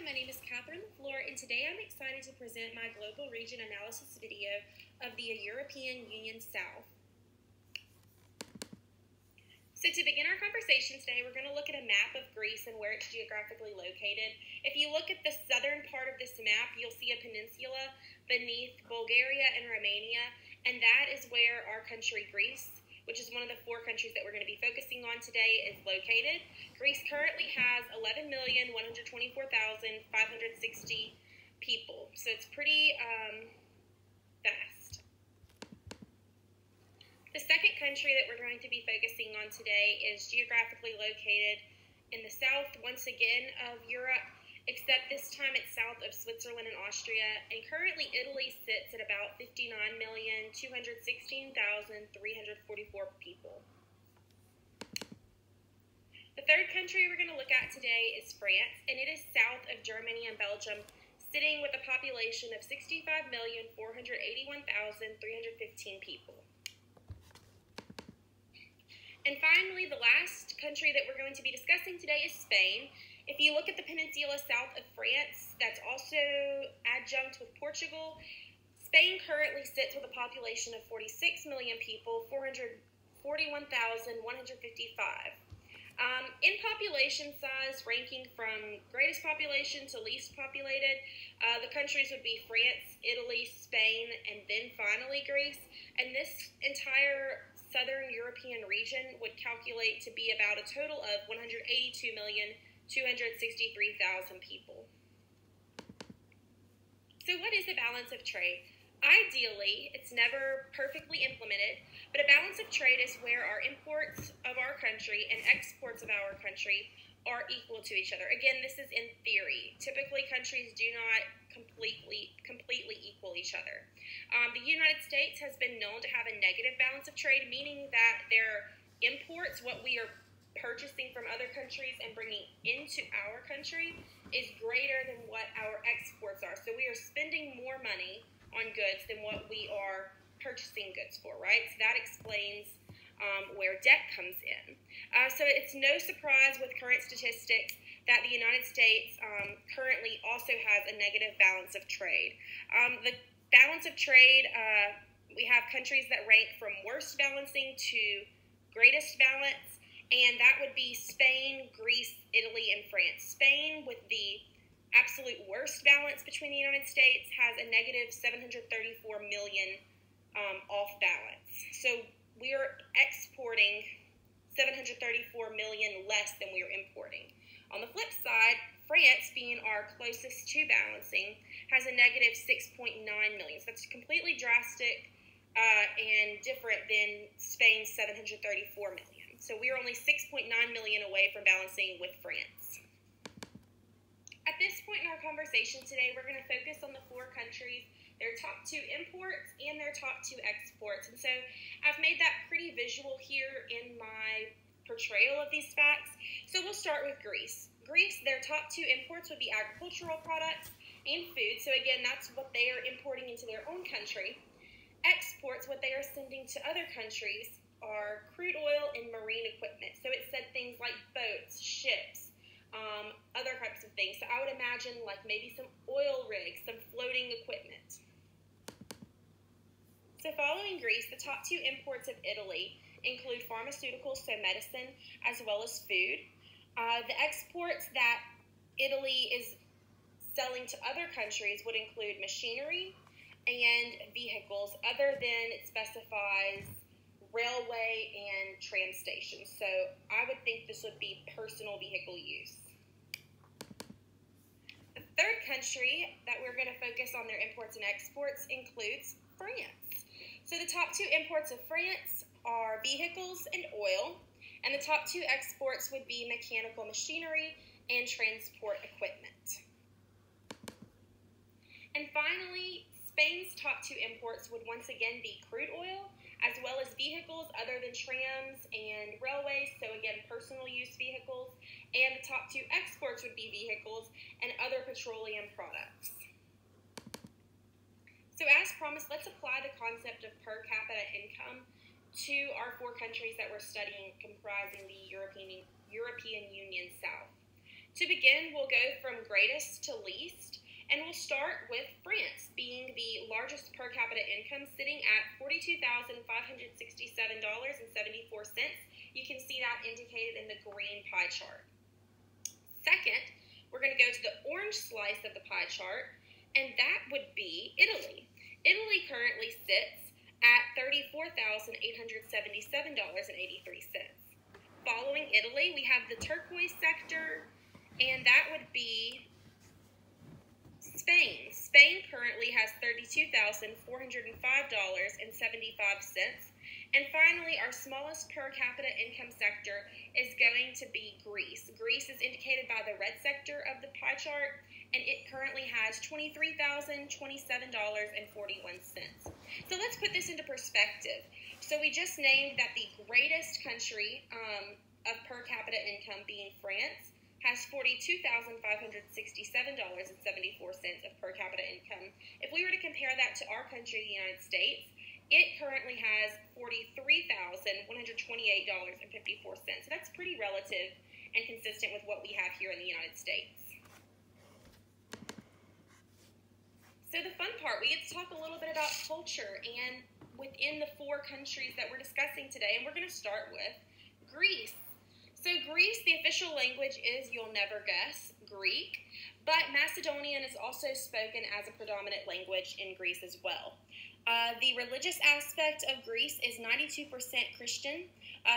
my name is Catherine LaFleur, and today I'm excited to present my global region analysis video of the European Union South. So to begin our conversation today, we're going to look at a map of Greece and where it's geographically located. If you look at the southern part of this map, you'll see a peninsula beneath Bulgaria and Romania, and that is where our country Greece, which is one of the 4 countries that we're going to be focusing on today, is located. Greece currently has 11,124,560 people, so it's pretty vast. The second country that we're going to be focusing on today is geographically located in the south, once again, of Europe, except this time it's south of Switzerland and Austria, and currently Italy sits at about 59,216,344 people. The third country we're going to look at today is France, and it is south of Germany and Belgium, sitting with a population of 65,481,315 people. And finally, the last country that we're going to be discussing today is Spain. If you look at the peninsula south of France, that's also adjunct with Portugal. Spain currently sits with a population of 46 million people, 441,155. In population size, ranking from greatest population to least populated, the countries would be France, Italy, Spain, and then finally Greece. And this entire Southern European region would calculate to be about a total of 182,263,000 people. So what is a balance of trade? Ideally, it's never perfectly implemented, but a balance of trade is where our imports of our country and exports of our country are equal to each other. Again, this is in theory. Typically, countries do not completely equal each other. The United States has been known to have a negative balance of trade, meaning that their imports, what we are purchasing from other countries and bringing into our country, is greater than what our exports are. So we are spending more money on goods than what we are purchasing goods for, right? So that explains where debt comes in. So it's no surprise with current statistics that the United States currently also has a negative balance of trade. The balance of trade, we have countries that rank from worst balancing to greatest balance, and that would be Spain, Greece, Italy, and France. Spain, with the absolute worst balance between the United States, has a negative 734 million off balance. So we are exporting 734 million less than we are importing. On the flip side, France, being our closest to balancing, has a negative 6.9 million. So that's completely drastic and different than Spain's 734 million. So we are only 6.9 million away from balancing with France. At this point in our conversation today, we're going to focus on the 4 countries, their top 2 imports and their top 2 exports. And so I've made that pretty visual here in my portrayal of these facts. So we'll start with Greece. Greece, their top 2 imports would be agricultural products and food. So again, that's what they are importing into their own country. Exports, what they are sending to other countries, are crude oil and marine equipment. So it said things like boats, ships, other types of things. So I would imagine like maybe some oil rigs, some floating equipment. So following Greece, the top 2 imports of Italy include pharmaceuticals, so medicine, as well as food. The exports that Italy is selling to other countries would include machinery and vehicles, other than it specifies railway and tram stations. So I would think this would be personal vehicle use. The third country that we're going to focus on their imports and exports includes France. So the top 2 imports of France are vehicles and oil, and the top 2 exports would be mechanical machinery and transport equipment. And finally, Spain's top 2 imports would once again be crude oil, as well as vehicles other than trams and railways, so again, personal use vehicles, and the top 2 exports would be vehicles and other petroleum products. So as promised, let's apply the concept of per capita income to our 4 countries that we're studying comprising the European Union South. To begin, we'll go from greatest to least, and we'll start with France, being the largest per capita income, sitting at $42,567.74. You can see that indicated in the green pie chart. Second, we're going to go to the orange slice of the pie chart, and that would be Italy. Italy currently sits at $34,877.83. Following Italy, we have the turquoise sector, and that would be Spain. Spain currently has $32,405.75. And finally, our smallest per capita income sector is going to be Greece. Greece is indicated by the red sector of the pie chart, and it currently has $23,027.41. So let's put this into perspective. So we just named that the greatest country of per capita income, being France, has $42,567.74 of per capita income. If we were to compare that to our country, the United States, it currently has $43,128.54. So that's pretty relative and consistent with what we have here in the United States. So the fun part, we get to talk a little bit about culture and within the 4 countries that we're discussing today, and we're going to start with Greece. So Greece, the official language is, you'll never guess, Greek, but Macedonian is also spoken as a predominant language in Greece as well. The religious aspect of Greece is 92% Christian,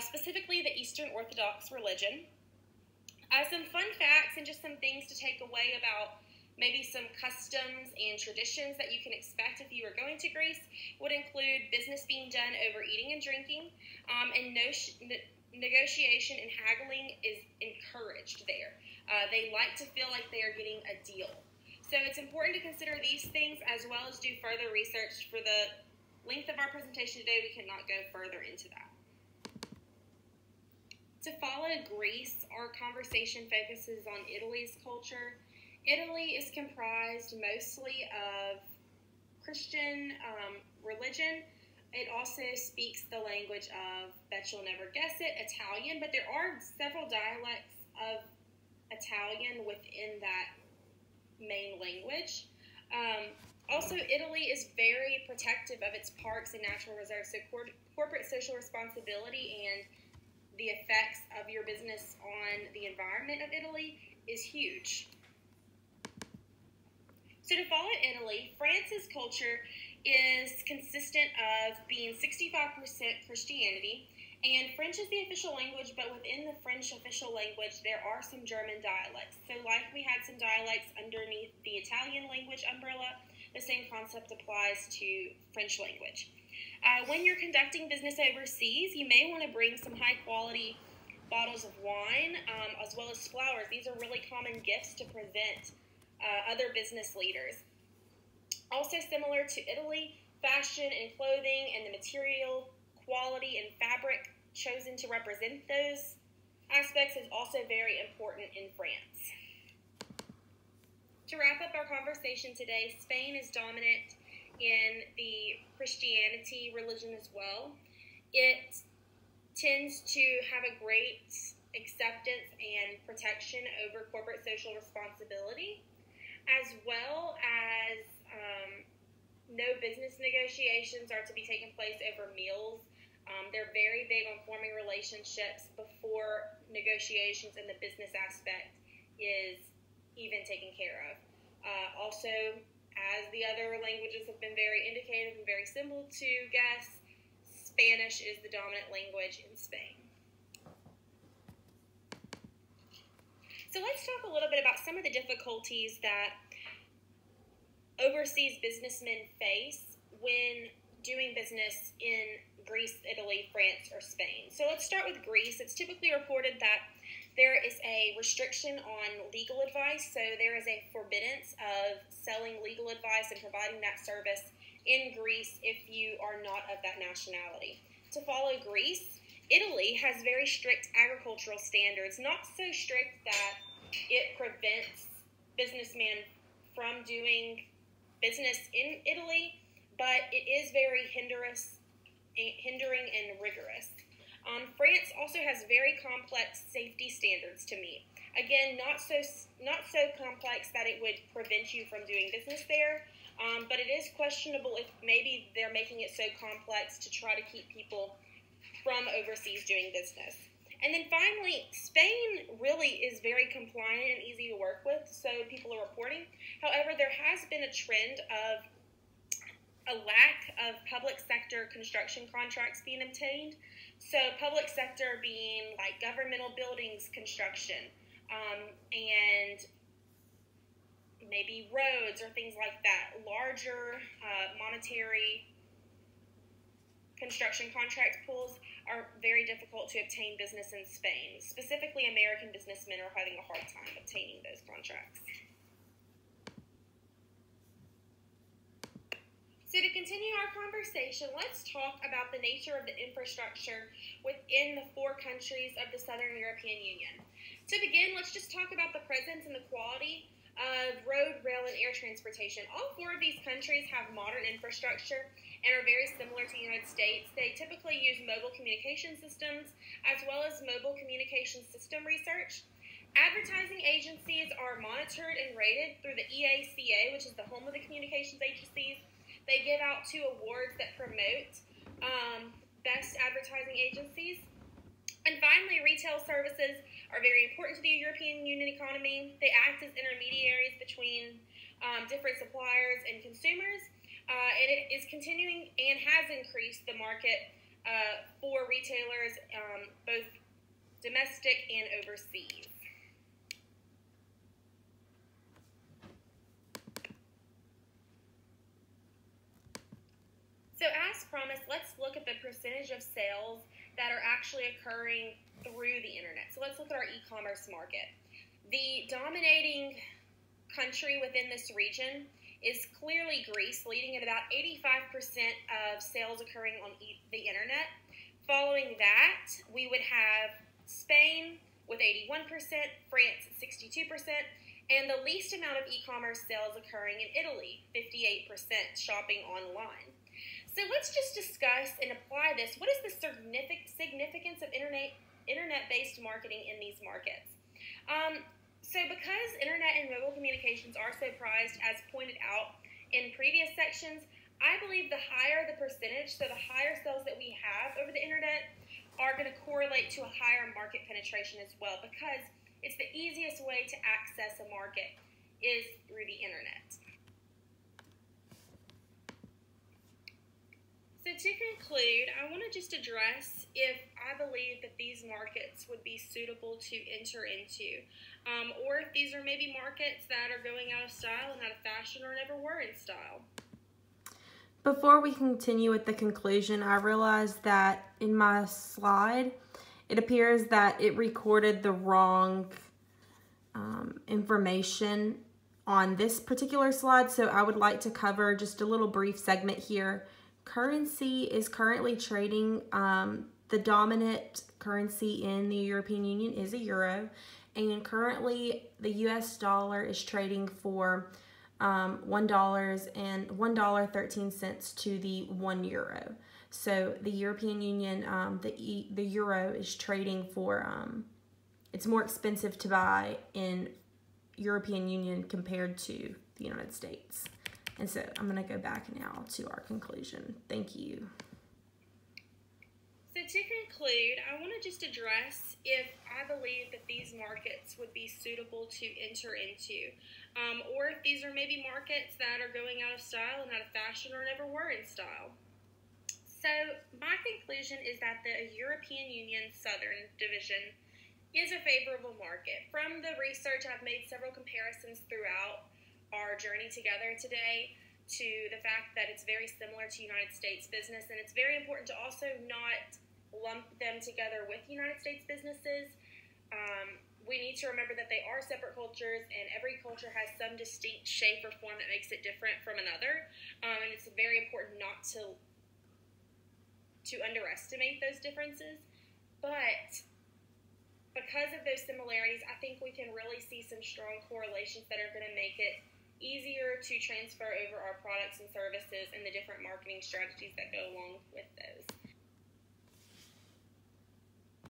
specifically the Eastern Orthodox religion. Some fun facts and just some things to take away about maybe some customs and traditions that you can expect if you were going to Greece would include business being done over eating and drinking, and negotiation and haggling is encouraged there. They like to feel like they are getting a deal. So it's important to consider these things as well as do further research. For the length of our presentation today, we cannot go further into that. To follow Greece, our conversation focuses on Italy's culture. Italy is comprised mostly of Christian religion. It also speaks the language of, bet you'll never guess it, Italian, but there are several dialects of Italian within that main language. Also, Italy is very protective of its parks and natural reserves, so corporate social responsibility and the effects of your business on the environment of Italy is huge. So to follow Italy, France's culture is consistent of being 65% Christianity, and French is the official language, but within the French official language, there are some German dialects. So like we had some dialects underneath the Italian language umbrella, the same concept applies to French language. When you're conducting business overseas, you may want to bring some high-quality bottles of wine, as well as flowers. These are really common gifts to present other business leaders. Also similar to Italy, fashion and clothing and the material quality and fabric chosen to represent those aspects is also very important in France. To wrap up our conversation today, Spain is dominant in the Christianity religion as well. It tends to have a great acceptance and protection over corporate social responsibility, as well as no business negotiations are to be taking place over meals. They're very big on forming relationships before negotiations and the business aspect is even taken care of. Also, as the other languages have been very indicative and very simple to guess, Spanish is the dominant language in Spain. So let's talk a little bit about some of the difficulties that overseas businessmen face when doing business in Greece, Italy, France, or Spain. So let's start with Greece. It's typically reported that there is a restriction on legal advice, so there is a forbiddance of selling legal advice and providing that service in Greece if you are not of that nationality. To follow Greece, Italy has very strict agricultural standards, not so strict that it prevents businessmen from doing business in Italy, but it is very hindering and rigorous. France also has very complex safety standards to meet. Again, not so complex that it would prevent you from doing business there, but it is questionable if maybe they're making it so complex to try to keep people from overseas doing business. And then finally, Spain really is very compliant and easy to work with, so people are reporting. However, there has been a trend of a lack of public sector construction contracts being obtained. So public sector being like governmental buildings construction, and maybe roads or things like that. Larger monetary construction contract pools are very difficult to obtain business in Spain. Specifically, American businessmen are having a hard time obtaining those contracts. So to continue our conversation, let's talk about the nature of the infrastructure within the 4 countries of the Southern European Union. To begin, let's just talk about the presence and the quality of road, rail, and air transportation. All 4 of these countries have modern infrastructure and are very similar to the United States. They typically use mobile communication systems as well as mobile communication system research. Advertising agencies are monitored and rated through the EACA, which is the home of the communications agencies. They give out 2 awards that promote best advertising agencies. And finally, retail services are very important to the European Union economy. They act as intermediaries between different suppliers and consumers. And it is continuing and has increased the market for retailers, both domestic and overseas. So as promised, let's look at the percentage of sales that are actually occurring through the internet. So let's look at our e-commerce market. The dominating country within this region is clearly Greece, leading at about 85% of sales occurring on the internet. Following that, we would have Spain with 81%, France at 62%, and the least amount of e-commerce sales occurring in Italy, 58% shopping online. So let's just discuss and apply this. What is the significance of internet-based marketing in these markets? So because internet and mobile communications are so prized, as pointed out in previous sections, I believe the higher the percentage, so the higher sales that we have over the internet are going to correlate to a higher market penetration as well, because it's the easiest way to access a market is through the internet. So to conclude, I want to just address if I believe that these markets would be suitable to enter into, or if these are maybe markets that are going out of style and out of fashion or never were in style. Before we continue with the conclusion, I realized that in my slide, it appears that it recorded the wrong information on this particular slide, so I would like to cover just a little brief segment here. Currency is currently trading, the dominant currency in the European Union is a euro, and currently the US dollar is trading for $1.13 to the 1 euro. So the European Union, the euro is trading for, it's more expensive to buy in European Union compared to the United States. And so I'm going to go back now to our conclusion. Thank you. So to conclude, I want to just address if I believe that these markets would be suitable to enter into, or if these are maybe markets that are going out of style and out of fashion or never were in style. So my conclusion is that the European Union Southern Division is a favorable market. From the research, I've made several comparisons throughout our journey together today to the fact that it's very similar to United States business, and it's very important to also not lump them together with United States businesses. We need to remember that they are separate cultures, and every culture has some distinct shape or form that makes it different from another, and it's very important not to underestimate those differences. But because of those similarities, I think we can really see some strong correlations that are going to make it easier to transfer over our products and services and the different marketing strategies that go along with those.